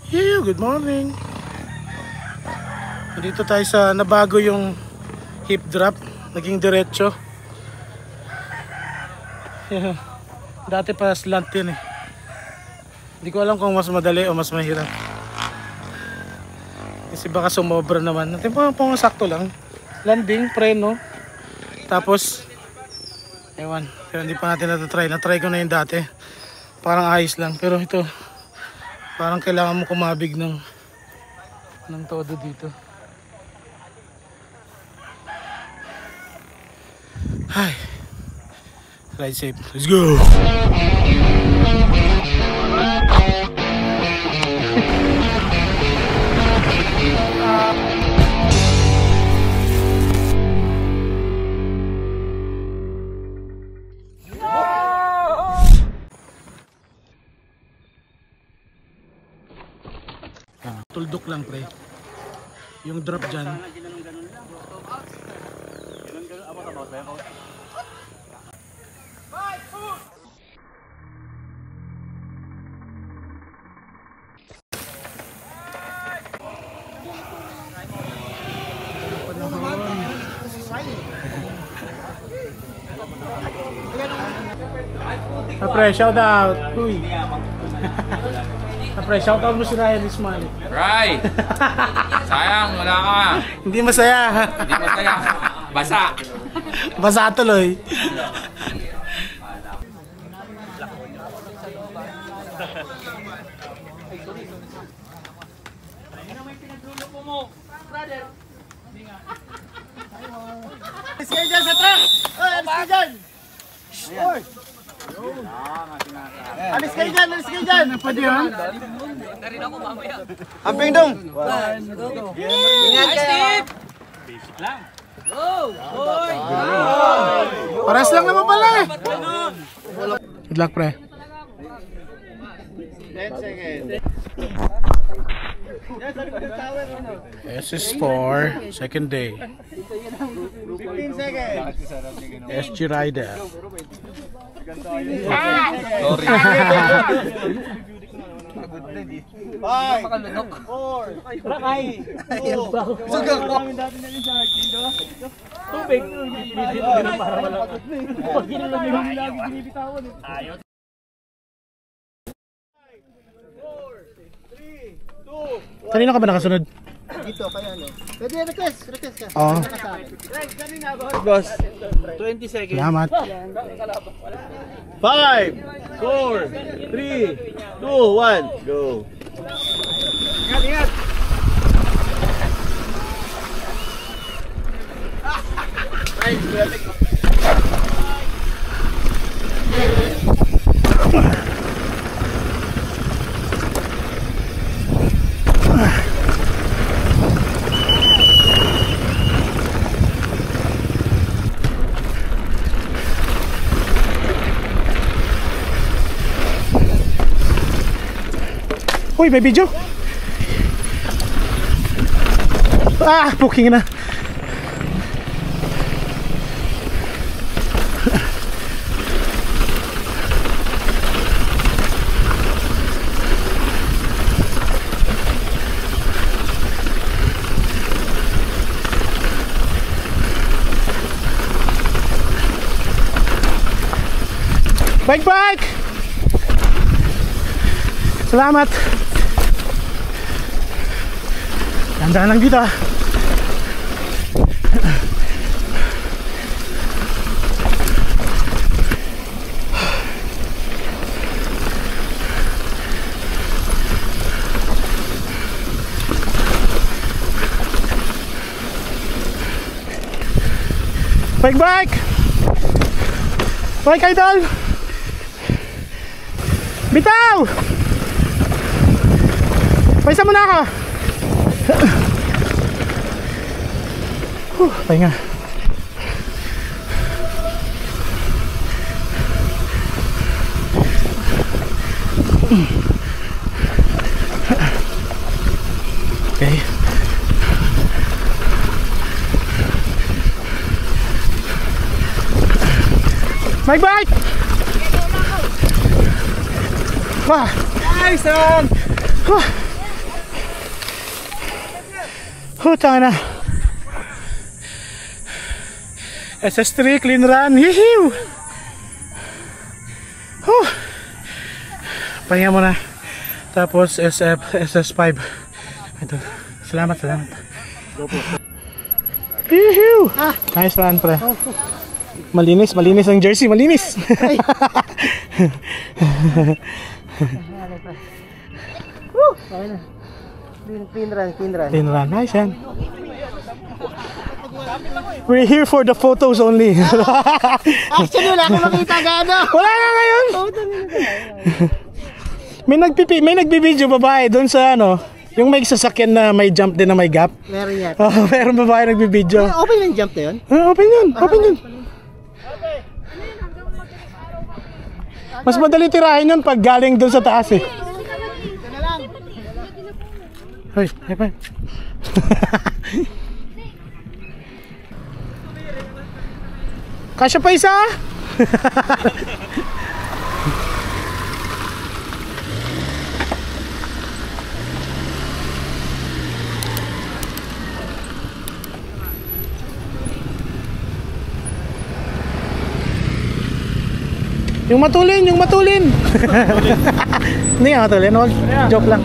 Yeah, good morning. Dito tayo sa nabago yung hip drop, naging diretso. Yeah. Dati pa slant yun eh. Hindi ko alam kung mas madali o mas mahirap. Kasi baka sumobra naman. Natin pang sakto lang. Landing, preno. Tapos ewan, pero hindi pa natin natatry. Natry ko na yung dati. Parang ayos lang. Pero ito, parang kailangan mo kumabig ng todo dito. Hi. Ride safe. Let's go. Tuldok lang pre. Yung drop dyan. Pre, shout out. Uy. Pre, shout out mo si Ryan Ismail. Right. Sayang, wala ka. Hindi masaya. Hindi masaya. Basa. Basa tuloy. Alis kayo dyan sa truck! Alis kayo dyan! Alis kayo dyan! Alis kayo dyan! Pwede yun? Amping dong! Ingat kayo! Basic lang. Paras lang naman pala eh. Good luck pre. 10 seconds. SS4, second day. 15 seconds. SG Rider. Sorry. 5, 4, 3, 2, 1. Kanina ka ba nakasunod? Dito, kaya ano? Pwede request ka. Oo. Boss, 20 seconds. Salamat. 5, 4, 3, 2, 1, go! Ingat, ingat! Uy, may video. Ah, booking na. Bike! Salamat. Dandan lang dito ah. Bike idol. Bitaw. Paisa muna ako. Pahinga. Okay. Bike! Wah! Nice one! Tanga na. SS3 clean run. Hihiw. Pahinga muna. Tapos SS5. Ito. Salamat. Hihiw. Nice run, pre. Malinis ang jersey, malinis. Clean run. Clean run, nice yan. We're here for the photos only. Actually, wala akong makita gano. Wala na ngayon. May nagbibideo babae doon sa ano, yung may sasakyan na may jump din na may gap. Meron yan. Meron babae nagbibideo. Open yung jump na yun? Open yun. Mas madali tirahin yun pag galing doon sa taas eh. Hoy, high five. Kasya pa isa? Yung matulin. Hindi nga matulin, wag. Joke lang.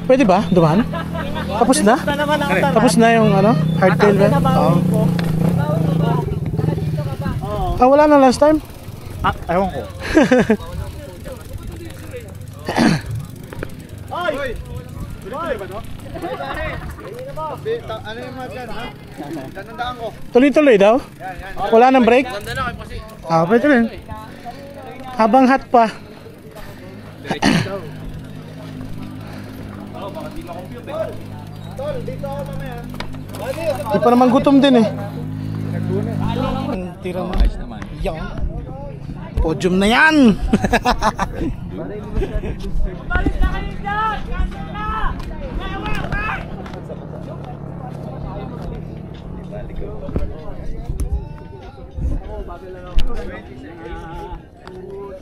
Pwede ba? Dumaan? Tapos na? Tapos na yung ano? Hardtail ba? Oo. Wala na last time? Ewan ko. Ano yung mga dyan, ha? Tanandaan ko. Tuloy-tuloy daw? Wala nang break? Pwede rin. Habang hot pa. Di pa naman gutom din eh. Tira mo. Yan. Podium na yan.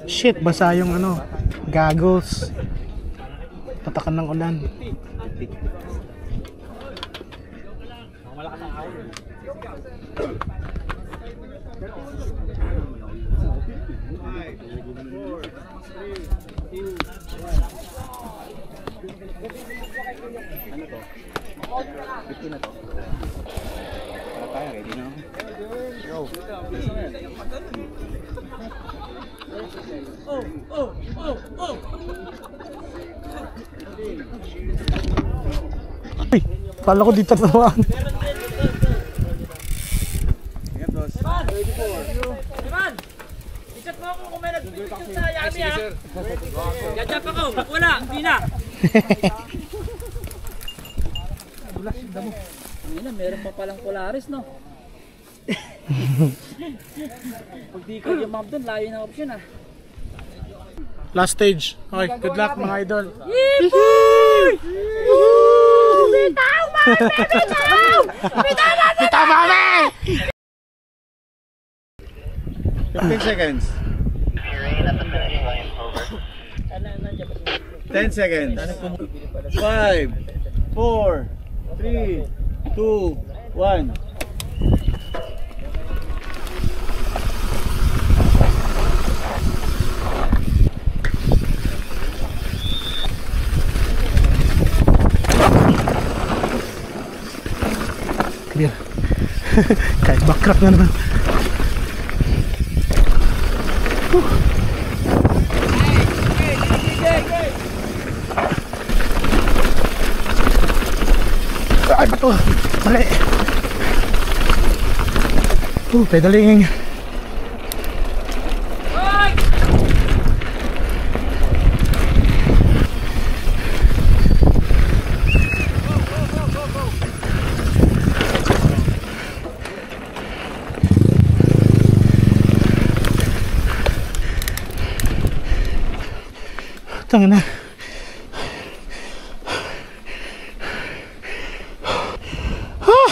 Shit, basa yung ano, goggles. Tatakan ng ulan. Ay, kala ko dito naman. Iman! I-chat mo ako kung may nag-picture sa Yami ha. Gajap ako. Wala, hindi na. Meron pa palang Polaris, no? Pag di ka yung map doon, layo na option ah. Last stage. Okay, good luck mga idol. Bitaw, mami! Bitaw, mami! 15 seconds. 10 seconds. 5, 4, 3, 2, 1. Clear. Kahit backrap na naman. Ay, bato. Mali. Pedaling. Tanga na. Ah!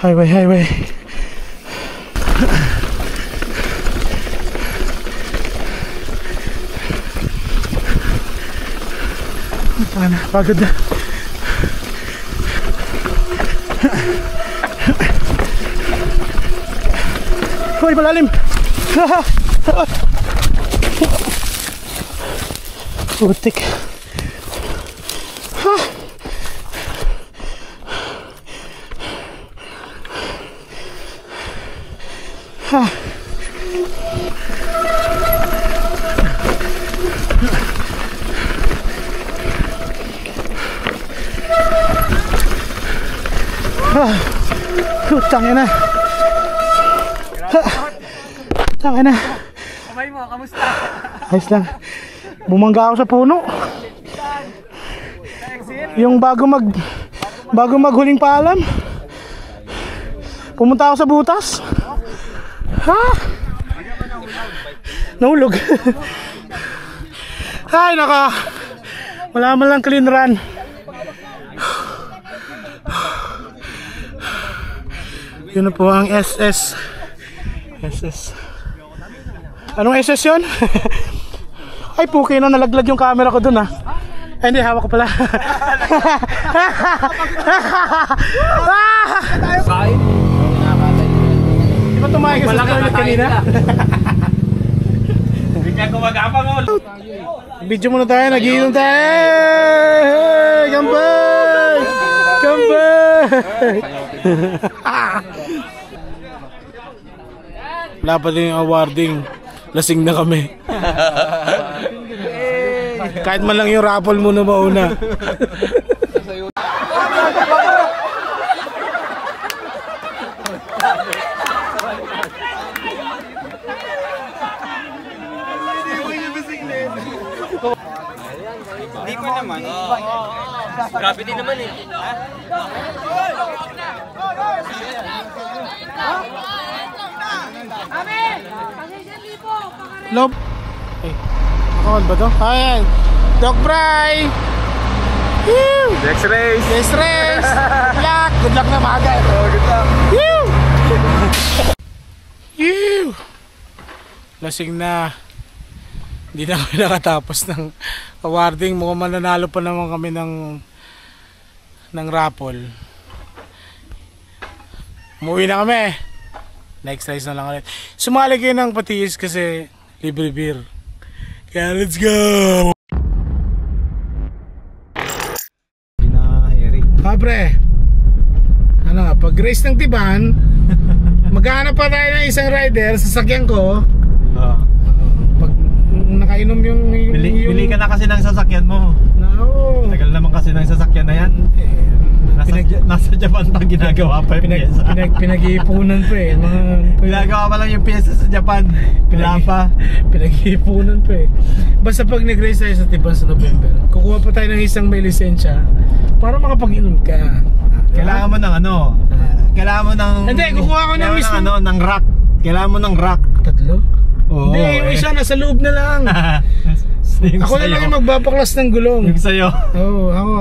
Highway. Pagod na. Hoy, malalim. Putik. Tangin na. Tangin na. Kamay mo, kamusta? Ayos lang. Bumangga ako sa puno. Yung bago maghuling paalam. Pumunta ako sa butas. Ha? Nahulog. Ay, naka. Wala man lang clean run. Yun na po ang SS. Anong SS yun? Ay, puki na, nalaglag yung camera ko dun ha. Ay, hindi, hawak ko pala. Di ba tumayo sa toilet kanina? Hindi ka gumagapang mo. Video muna tayo, nagiinom tayo. Kampay! Wala pa din yung awarding. Lasing na kami. Kahit man lang yung raffle muna mauna. Hindi ko naman. Grabe din naman eh. Lob. Ay, nakakal ba to? Ayan. Doc Bry. Next race. Yes, race. Good luck. Good luck na maga. Good luck. Lasing na. Hindi na kami nakatapos ng awarding. Mukhang mananalo pa naman kami ng raffle. Umuwi na kami. Next race na lang ulit. Sumali kayo ng Patiis kasi libre beer. Kaya let's go! Pre, ano nga, pag race ng Tiban, maghahanap pa tayo ng isang rider, sasakyan ko. Pag nakainom yung Bili ka na kasi ng sasakyan mo. No. Tagal naman kasi ng sasakyan na yan. Nasa Japan pa ginagawa pa yung pyesa. Pinag-iipunan pa eh. Ginagawa pa lang yung pyesa sa Japan. Pinag-iipunan pa eh. Basta pag nag-race tayo sa Tiban sa November, kukuha pa tayo ng isang may lisensya para makapag-inom ka. Kailangan mo ng ano? Kailangan mo ng... Hindi, kukuha ko ng mismo. Ng rack. Kailangan mo ng rack. Tatlo? Oo. Hindi, yung isa nasa loob na lang. Ako na lang yung magbabaklas ng gulong. Yung sa'yo. Oo, ako.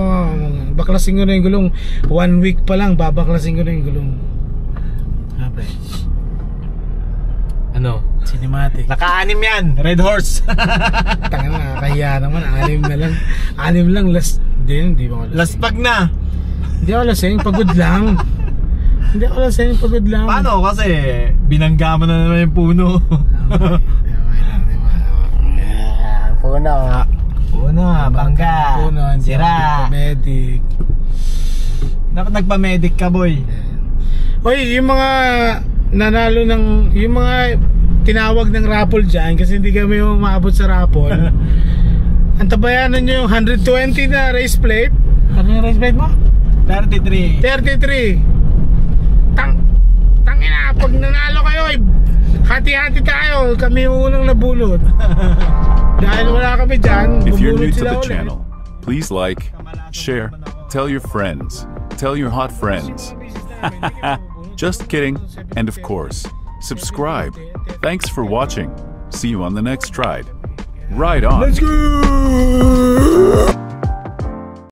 Baklasin ko na yung gulong. 1 week pa lang, babaklasin ko na yung gulong. Ano? Cinematic. Naka-anim yan. Red Horse. Tanga na, kaya naman. 6 na lang. 6 lang. Last. Hindi ba ako lasing? Laspag na. Hindi ako lasing, pagod lang. Hindi ako lasing, pagod lang. Paano? Kasi binangga mo na naman yung puno. Puno, bangga. Puno, sira. Medic. Dapat nagpa-medic ka, boy. Oy, yung mga nanalo ng, yung mga tinawag ng raffle dyan, kasi hindi kami umaabot sa raffle. Antabayanan nyo yung 120 na race plate. Ano yung race plate mo? 33. 33. Tangina, pag nanalo kayo, hati-hati tayo. Kami yung unang nabulot. Dahil wala kami dyan, If you're new bubulot to sila the ulit. channel, please like, share, tell your friends, tell your hot friends. Just kidding. And of course, subscribe. Thanks for watching. See you on the next ride. Ride on. Let's go!